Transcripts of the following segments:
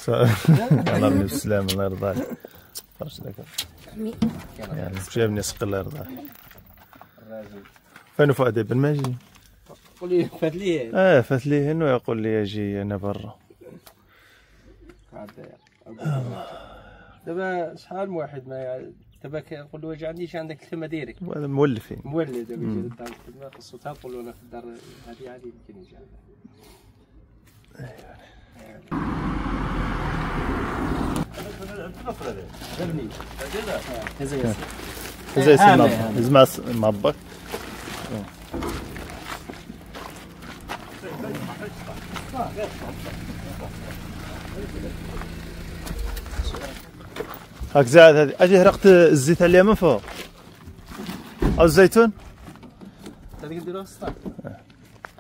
الله يرمي بالسلامة الله يرضى عليك. فرش لك يعني جابني سق الله يرضى عليك. فين فؤاد بن ماجي؟ قول لي فات لي فات لي انه يقول لي اجي انا برا. دابا شحال من واحد ما دابا كنقول له واش عنديش عندك الخدمه ديالك هذا مولفين مولي دابا يجي للدار الخدمه خصو تنقول له انا في الدار هذه عادي يمكن يجي زي سمع معبك هاك زاد هذه اجي هرقت الزيت عليها من فوق او الزيتون هذيك نديروها في السطح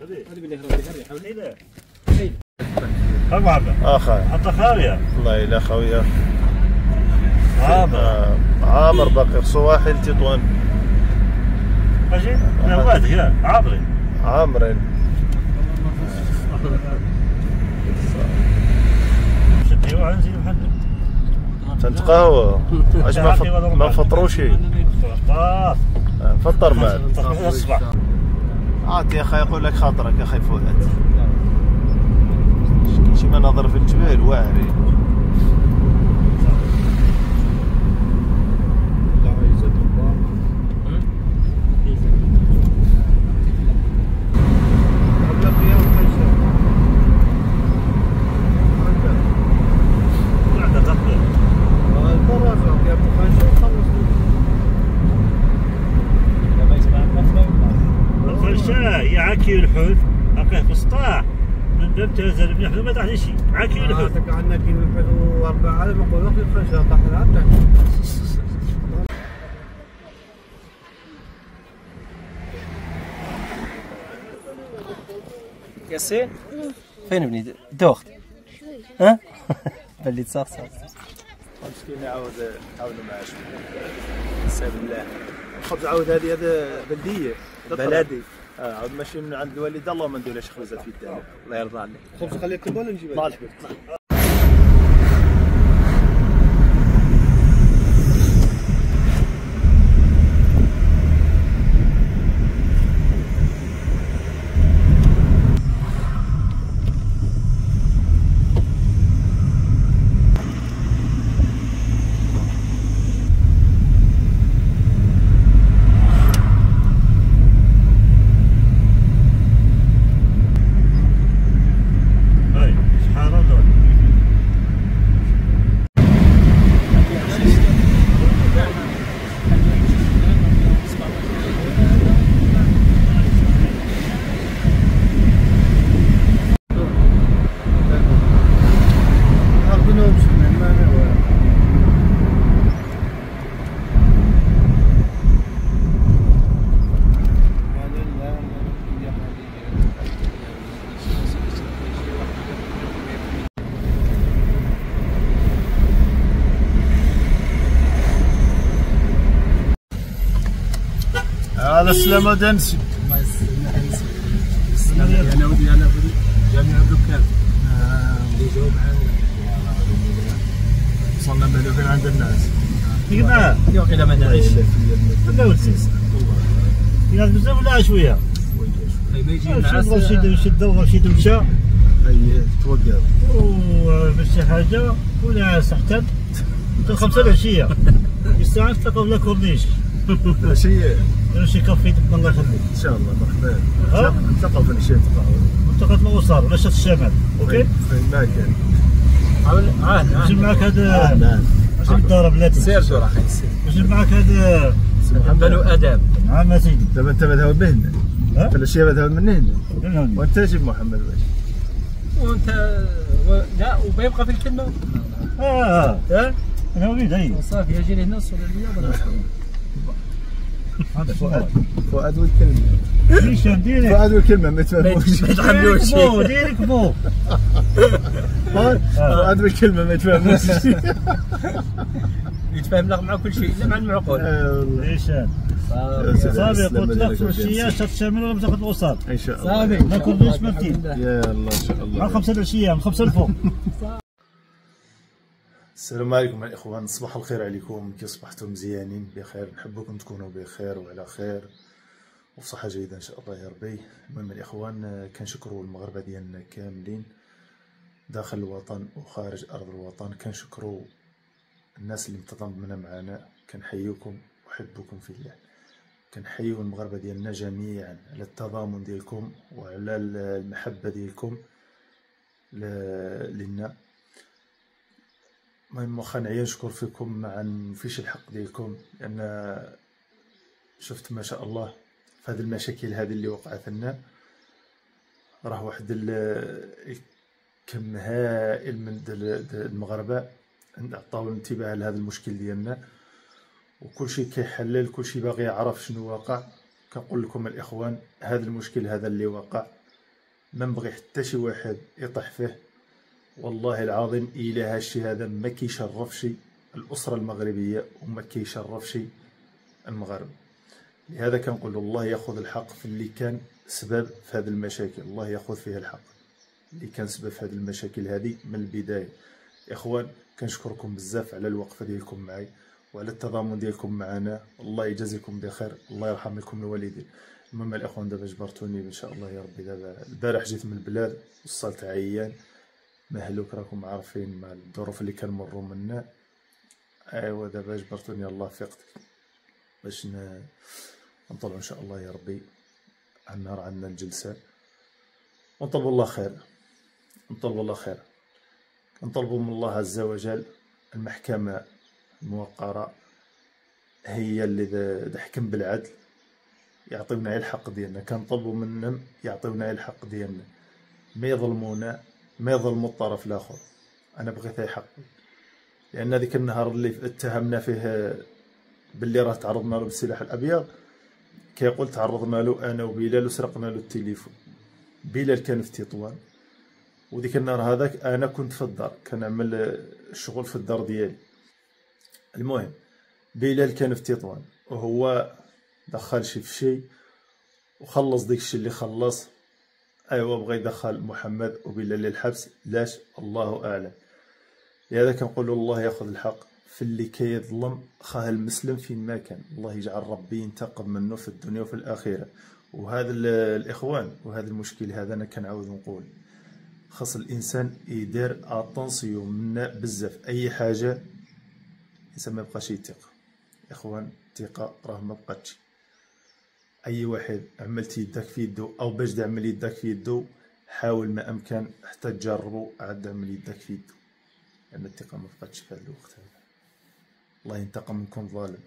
هذه بالله حاول اخا حتى خاويه والله الا خاويه عامر باقي صواحل تطوان ماشي نواد هي عامرين شديو عنزي محمد تنتقهوى اش ما فطروش نفطر معك الصباح عاد يا اخي يقول لك خاطرك يا اخي فؤاد شي مناظر في الجبال واعرين عاكي الحوت أقيه في السطاح من باب تنزل من يحلو ما طاح شيء عاكي الحوت عندنا كيلو الحوت واربعه على ما نقولوا في الخنشه طاح لها ياسين فين ابني دوخت ها بلي تصاصص مسكين عاود معاه حساب الله الخبز عاود هذه بلديه بلدي عاود ماشي من عند الوالده الله ما نديرلهاش خبزات في يدها الله يرضى عليك خبز خليك تبغى ولا نجيبها؟ هذا السلامة دانسي الله يسلمك السلامة انا ودي انا في جامع الدكان اللي جاوب معانا وصلنا مالوفين عند الناس تيجي معاه الى ما نعيش لا ولدي يا بزاف ولا شويه ما يجي الناس شد وشد مشى اي توقف ومش شي حاجه ولا سحتت 5 العشيه الساعه تلقاو لا كورنيش العشيه شي كافي الله يخليك ان شاء الله مرحبا نتلاقاو في العشيه منطقه الوصال ولا شط الشمال اوكي فين ما كان نجيب معاك هذا ماشي بالدار بلاتي سير شو راح يصير نجيب معاك هذا بنو اداب نعم سيدي دابا انت مذهب به هنا في العشيه مذهب من هنا وانت جيب محمد باش وانت لا وبيبقى في الكلمه انا وليد اي صافي يجي لهنا وصل لي هذا فؤاد والكلمه هشام ديريك فؤاد والكلمه ما يتفاهموش ما يتحملوش ديريك بو فؤاد والكلمه ما يتفاهموش يتفاهم لك مع كل شيء الا مع المعقول هشام صافي قلت لك في العشيه شات الشامل ولا تاخذ الوسط ان شاء الله صافي ما كلش مرتين يا الله ان شاء الله مع 5 العشيه من 5 الفوق. السلام عليكم الاخوان، صباح الخير عليكم. كي صبحتوا مزيانين بخير؟ نحبكم تكونوا بخير وعلى خير وبصحه جيده ان شاء الله يا ربي. المهم الاخوان، كنشكروا المغاربه ديالنا كاملين داخل الوطن وخارج ارض الوطن، كنشكروا الناس اللي متضامنه معنا، كنحييكم وحبكم في الله. كنحييو المغاربه ديالنا جميعا على التضامن ديالكم وعلى المحبه ديالكم لنا. المهم واخا نعيا نشكر فيكم ما نفيش الحق ديالكم، لان شفت ما شاء الله في هذه المشاكل هذه اللي وقعت لنا، راه واحد كم هائل من المغاربه عطاو الانتباه لهذا المشكل ديالنا، وكلشي كيحلل، كلشي باغي يعرف شنو واقع. كنقول لكم الاخوان، هذا المشكل هذا اللي وقع ما نبغي حتى شي واحد يطيح فيه، والله العظيم الا هادشي هذا ما كيشرفش الاسره المغربيه وما كيشرفش المغاربه. لهذا كنقول الله ياخذ الحق في اللي كان سبب في هذه المشاكل، الله ياخذ فيه الحق اللي كان سبب في هذه المشاكل هذه من البدايه. اخوان كنشكركم بزاف على الوقفه ديالكم معي وعلى التضامن ديالكم معنا، الله يجازيكم بخير، الله يرحم لكم الوالدين. المهم الاخوان، دابا جبرتوني ان شاء الله يا ربي. دابا البارح جيت من البلاد وصلت عيان مهلوك، راكم عارفين مع الظروف اللي كنمروا منها. ايوا دابا جبرتوني الله فقت باش نطلعوا ان شاء الله يا ربي. النهار عندنا الجلسه ونطلبوا الله خير، نطلبوا الله خير، نطلبوا من الله عز وجل المحكمه الموقره هي اللي تحكم بالعدل، يعطيونا الحق ديالنا. كنطلبوا منهم يعطيونا الحق ديالنا، ما يظلمونا، ما يظلموا الطرف الاخر. انا بغيت حقي، لان ذيك النهار اللي اتهمنا فيه باللي راه تعرضنا له بالسلاح الابيض، كيقول تعرضنا له انا وبلال وسرقنا له التليفون. بلال كان في تطوان، وديك النهار هذاك انا كنت في الدار كنعمل الشغل في الدار ديالي. المهم بلال كان في تطوان وهو دخل شي في شي وخلص ديك الشيء اللي خلص. ايوا بغى يدخل محمد وبلال للحبس، لاش الله اعلم. لهذا كنقولوا الله ياخذ الحق في اللي كيظلم خاه المسلم فين ما كان، الله يجعل ربي ينتقم منه في الدنيا وفي الاخره. وهذا الاخوان وهذا المشكل هذا انا كنعاود نقول، خاص الانسان يدير اتونسيون منا بزاف. اي حاجه الانسان ما يبقاش يثق. اخوان الثقه راه ما بقاتش. اي واحد عملت يدك في يدو او باش تعمل يدك في يدو، حاول ما امكن حتى تجربوا عاد تعمل يدك في يدو، لان الثقه ما بقاتش في هذا الوقت هذا. الله ينتقم منكم ظالم.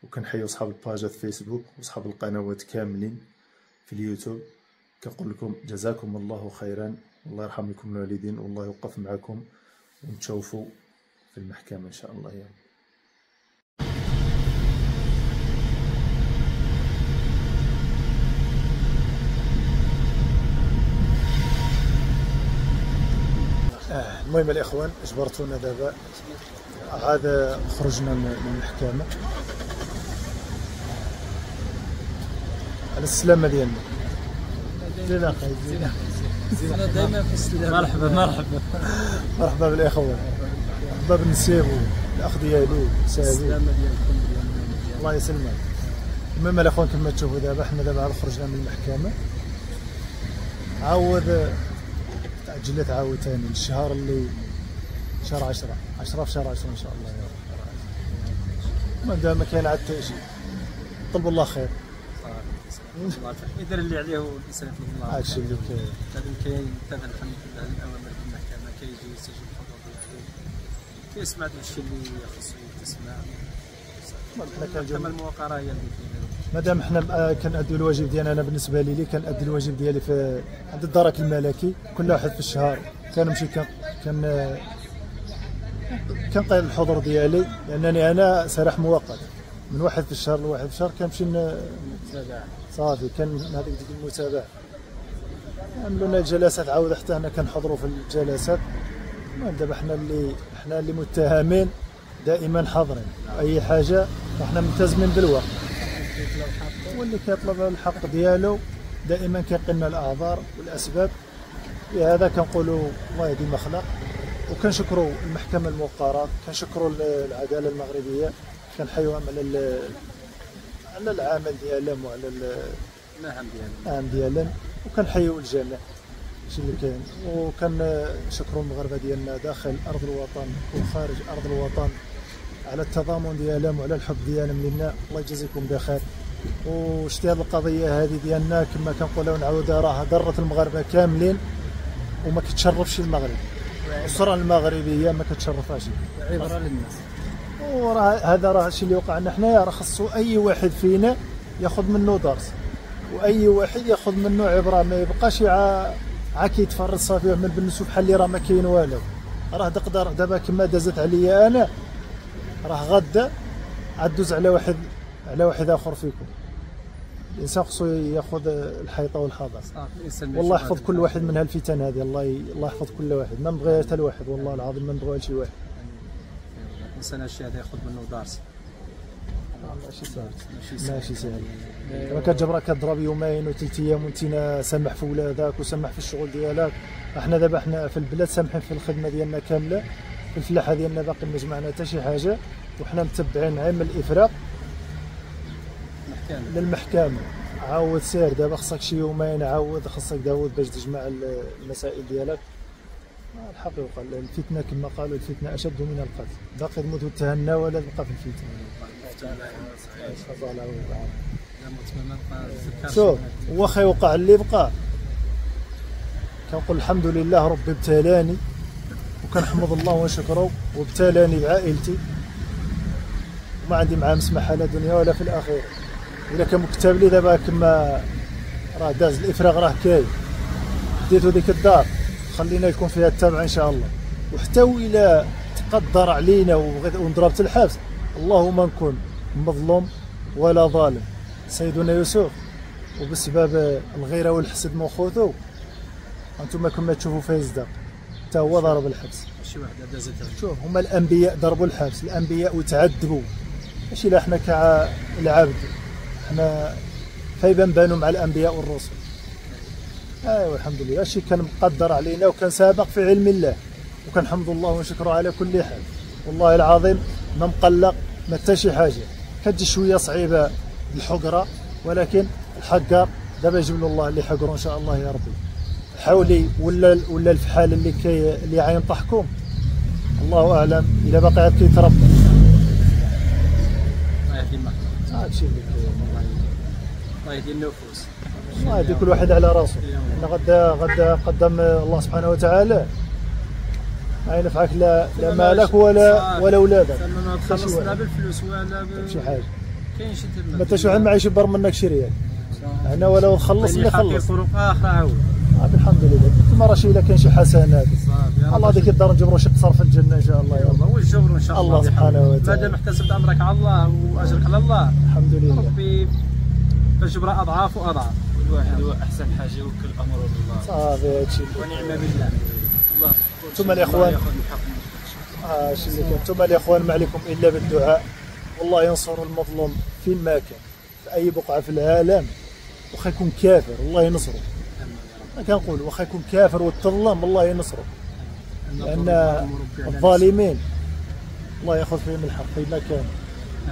وكنحيو صحاب الباجات فيسبوك وصحاب القنوات كاملين في اليوتيوب، كنقول لكم جزاكم الله خيرا، الله يرحم لكم الوالدين، والله يوقف معكم ونتشوفوا في المحكمه ان شاء الله يا رب. المهم الاخوان، اجبرتونا دابا عاد خرجنا من المحكمه على السلامه ديالنا. زين اخي، زين انا دائما في السلامه. مرحبا مرحبا مرحبا بالاخوان، مرحبا بالنسيب والاخ ديالو سالي، السلامه ديالكم. الله يسلمك. المهم الاخوان، كما تشوفوا دابا حنا دابا عاد خرجنا من المحكمه، عاود تأجلت عاود ثاني الشهر اللي شهر 10 في شهر 10 ان شاء الله يا رب. المهم دابا ما كاين عاد حتى شي، طلبوا الله خير. الله يدير اللي عليه والانسان فيه الله. هادشي اللي كاين، هذا كاين تابع الحمد لله الاوامر في المحكمه، كيجي يسجل الحضور ديالو، كيسمع داكشي اللي خصو يتسمع. المحكمه الموقره هي اللي كاينه. مادام حنا كنأديو الواجب ديالنا، انا بالنسبه لي كنأدي الواجب ديالي في عند الدرك الملكي كل واحد في الشهر، كنمشي كنقيد الحضور ديالي، لانني انا سراح مؤقت من واحد في الشهر لواحد في الشهر، كنمشي صافي. كان هذيك ديك المتابعه، عملوا لنا الجلسات، عاود حتى هنا كنحضروا في الجلسات. المهم دابا حنا اللي متهمين دائما حاضرين، اي حاجه احنا ملتزمين بالوقت. كيطلب حقه، واللي كيطلب الحق ديالو دائما كيقلنا الاعذار والاسباب. لهذا كنقولوا الله يهدي المخلق، وكنشكروا المحكمه الموقره، كنشكروا العداله المغربيه، كنحيوهم على العمل ديالهم وعلى المهام ديالهم، وكنحيوا الجميع هادشي اللي كاين. وكنشكروا المغاربه ديالنا داخل ارض الوطن وخارج ارض الوطن على التضامن ديالهم وعلى الحب ديالهم لنا. الله يجازيكم بخير. وشتي هذه القضيه هذه ديالنا كما كنقولوا ونعاودها راه ضرت المغاربه كاملين وما كتشرفش المغرب. الاسره المغربيه ما كتشرفهاش، عبره للناس. وراه هذا راه الشيء اللي وقع لنا حنايا، راه خصو اي واحد فينا ياخذ منه درس، واي واحد ياخذ منه عبره، ما يبقاش كيتفرج صافي ويعمل بالنسو بحال اللي راه ما كاين والو. راه تقدر دابا كما دازت عليا انا، راه غدا عدوز على واحد اخر فيكم. الانسان خصو ياخذ الحيطه والحذر. والله يحفظ كل واحد من هالفتن هذه، الله يحفظ كل واحد، ما نبغيها حتى لواحد، والله العظيم ما نبغيها لشي واحد. الانسان هادشي هذا ياخذ منه درس. ماشي سهل. راه كتجبر كضرب يومين وثلاث ايام وانت سامح في ولادك وسامح في الشغل ديالك. احنا دابا في البلاد سامحين في الخدمه ديالنا كامله، في الفلاحه ديالنا باقي ما جمعنا حتى شي حاجه، وحنا متبعين عام الافراق للمحكمه. عاود سير دابا خصك شي يومين، عاود خصك داود باش تجمع المسائل ديالك. الحقيقه الفتنه كما قالوا الفتنه اشد من القتل، باقي تموت وتهنى ولا تبقى في الفتنه. شوف واخا يوقع اللي بقى، كنقول الحمد لله ربي ابتلاني، وكنحمد الله ونشكره، وابتلاني بعائلتي وما عندي معاه مسمحه لا دنيا ولا في الاخره. الا كان مكتب لي دابا كما راه داز الافراغ راه كاين، ديتو ديك الدار خلينا يكون فيها التابع ان شاء الله. وحتى وإلا تقدر علينا وانضربت الحبس، اللهم نكون مظلوم ولا ظالم. سيدنا يوسف وبسبب الغيره والحسد من خوتو انتم كما تشوفوا فيه يزدق، حتى هو ضرب الحبس. شي واحد دازت. شوف هما الانبياء ضربوا الحبس، الانبياء وتعذبوا، ماشي لا حنا كالعبد، حنا فيبان بانوا مع الانبياء والرسل. ايوا الحمد لله هادشي كان مقدر علينا وكان سابق في علم الله، وكنحمد الله ونشكره على كل حال. والله العظيم ما مقلق ما حتى شي حاجه. كتجي شويه صعيبه الحقره، ولكن الحقار دابا يجيب له الله اللي يحقره ان شاء الله يا ربي. حولي ولا الفحال اللي عين طحكم، الله اعلم الا باقي عاد كيتربى. الله يهدي المخلوق. هادشي اللي الله يهدي النفوس. الله يهدي كل واحد على راسه. احنا غدا قدام الله سبحانه وتعالى ما ينفعك لا مالك ولا ولادك. ما تخلص لا بالفلوس ولا شي حاجه. كاين شي تما. ما حتى شي واحد ما عايش يبر منك شي ريال. هنا ولو خلص اللي خلص. طرق اخرى عاود. الحمد لله. ثم راه شي الا كاين شي حسنات. الله ديك الدار نجبروا شي قصر في الجنه ان شاء الله يا رب. والجبر ان شاء الله. الله سبحانه وتعالى. مادام احتسبت امرك على الله واجرك على الله. الحمد لله. ربي فالجبر اضعاف واضعاف. الواحد هو احسن حاجه يوكل امره لله. صافي هادشي. ونعم بالله. الله. ثم الاخوان شي اللي كان. ثم الاخوان ما عليكم الا بالدعاء، والله ينصر المظلوم فين ما كان، في اي بقعه في العالم، واخا يكون كافر الله ينصره. انا كنقول واخا يكون كافر وتظلم الله ينصره، لان الظالمين الله ياخذ فيهم الحق فيما كان.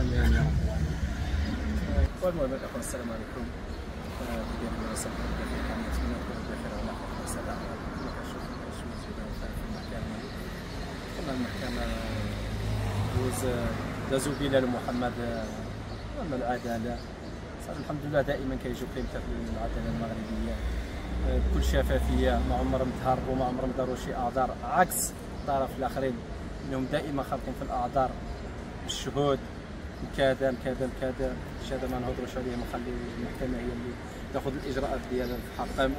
امين يا رب. المهم الاخوان السلام عليكم. المحكمة دازوا بنا لمحمد أمام العدالة. الحمد لله دائما كيجيو كيمتثلوا العدالة المغربية بكل شفافية، ما عمرهم تهربوا، ما عمرهم داروا شي أعذار عكس الطرف الآخرين أنهم دائما خالطين في الأعذار، الشهود وكذا كذا كذا. الشهادة ما نهضروش عليهم، نخلي المحكمة هي اللي تاخذ الإجراءات ديالها في حقهم.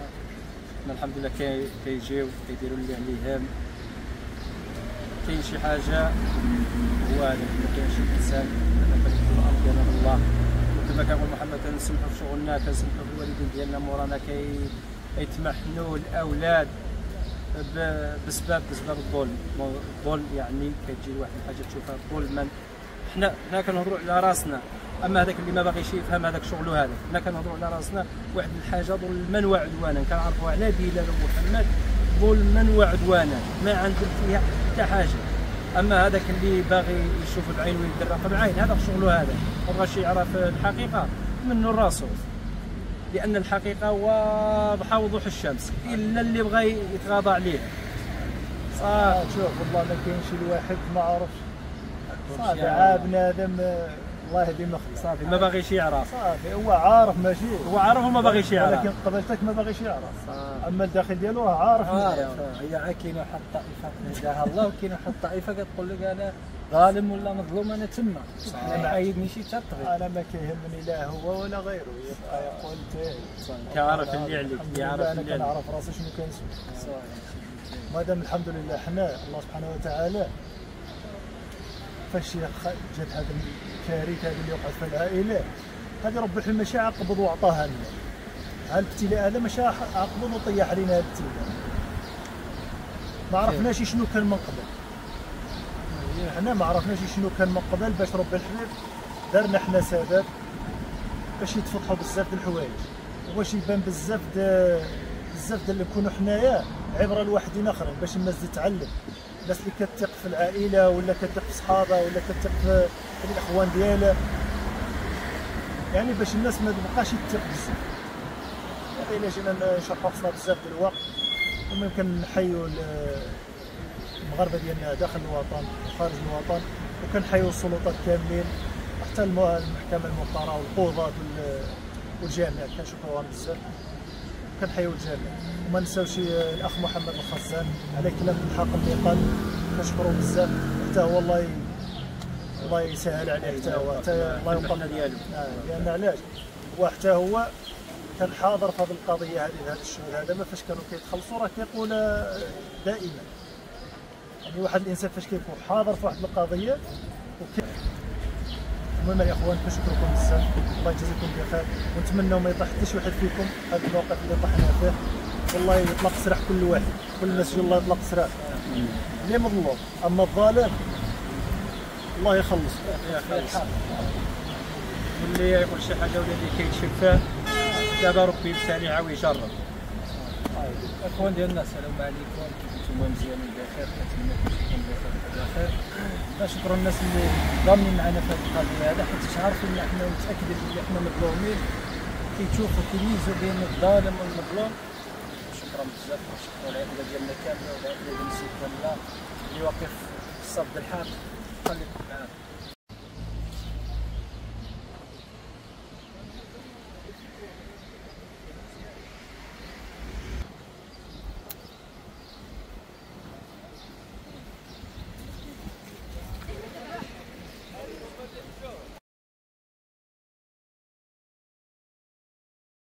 الحمد لله كيجيو كيديروا اللي عليهم. كاين شي حاجه هو هذا، ما كاينش شي انسان كنقول الامر ديالنا الله. وكما كنقول محمد كنسمحوا في شغلنا، كنسمحوا في الوالدين ديالنا مورانا كيتمحنوا الاولاد بسبب الظلم. يعني كتجي لواحد الحاجه تشوفها ظلما. حنا كنهضروا على راسنا، اما هذاك اللي ما باغيش يفهم هذاك شغله هذا. حنا كنهضروا على راسنا واحد الحاجه ظلما وعدوانا كنعرفوا على بلال ومحمد ظلما وعدوانا ما عندهم فيها حتى حاجه. اما هذاك اللي باغي يشوف العين ويدرق بالعين هذا شغله هذا، ما بغاش يعرف الحقيقه منه الرسول، لان الحقيقه واضحه وضوح الشمس الا اللي بغى يتغاضى عليها. شوف والله ما كاينش الواحد ما عرفش صافي عا بنادم الله يهدي مخلص صافي ما باغيش يعرف، صافي هو عارف ماشي هو عارف وما باغيش يعرف، ولكن قبلتك ما باغيش يعرف. اما الداخل ديالو راه عارف. هي كاينه واحد الطائفه هداها الله، وكاينه واحد الطائفه كتقول لك انا ظالم ولا مظلوم انا تما. انا ما عايدنيش حتى الطريق، انا ما كيهمني لا هو ولا غيره، يبقى يقول كعارف اللي عليك، يعرف انا كنعرف راسي شنو كنسوي. مادام الحمد لله حنا الله سبحانه وتعالى فاش جات هذه الكارثه اللي وقعت في العائله هذه رب العالمين ماشي عاقبض وعطاها لنا. هذا الابتلاء هذا ماشي عاقبض وطيح علينا هذا الابتلاء. ما عرفناش شنو كان من قبل، حنا ما عرفناش شنو كان من قبل باش رب العالمين دارنا حنا سبب باش يتفضحوا بزاف د الحوايج، وباش يبان بزاف اللي نكونوا حنايا عبره لواحدين اخرين باش الناس تتعلم. الناس اللي كتثق في العائله ولا كتثق في صحابها ولا كتثق في الاخوان ديالها، يعني باش الناس ما تبقاش تثق بزاف. هذا علاش انا نشرحوا خصنا بزاف ديال الوقت، وممكن نحيوا المغاربه ديالنا داخل الوطن وخارج الوطن، وكنحيوا السلطات كاملين حتى المحكمه الموقره والقضاه والجامع كنشكروهم بزاف، كنحيوا الجامع. وما نساوش الاخ محمد الخزان على كلام الحاكم اللي قال كنشكروه بزاف، حتى هو الله يسهل عليه، حتى هو الله يوقف ديالو. لان علاش هو حتى هو كان حاضر في هذه القضيه هذه هذا الشهود هذا، ما فاش كانوا كيتخلصوا راه كيقول دائما يعني واحد الانسان فاش كيكون حاضر في واحد القضيه المهم يا اخوان كنشكركم بزاف، الله يجازيكم بخير، ونتمنى ما يطيح حتى شي واحد فيكم هذا الموقف اللي طحنا فيه، والله يطلق سراح كل واحد، كل مسجون الله يطلق سراح اللي مظلوم. اما الظالم الله يخلص واللي يقول شي حاجه ولا اللي كيتشفاه دابا ربي يبتلي عاود يجرب. الاخوان ديالنا السلام عليكم، كيفكم مزيانين بخير، كنتمنى تكونوا بخير. كنشكروا الناس اللي ضامنين معنا في هذه القضيه هذا، حيت عارفين ان حنا متاكدين بلي حنا مظلومين، كيتشوفوا كيميزوا بين الظالم والمظلوم. شكرا بزاف، كنشكروا العائله ديالنا كامله والعائله ديال السيد كامله اللي واقف في الصف د الحق. خليكم معنا.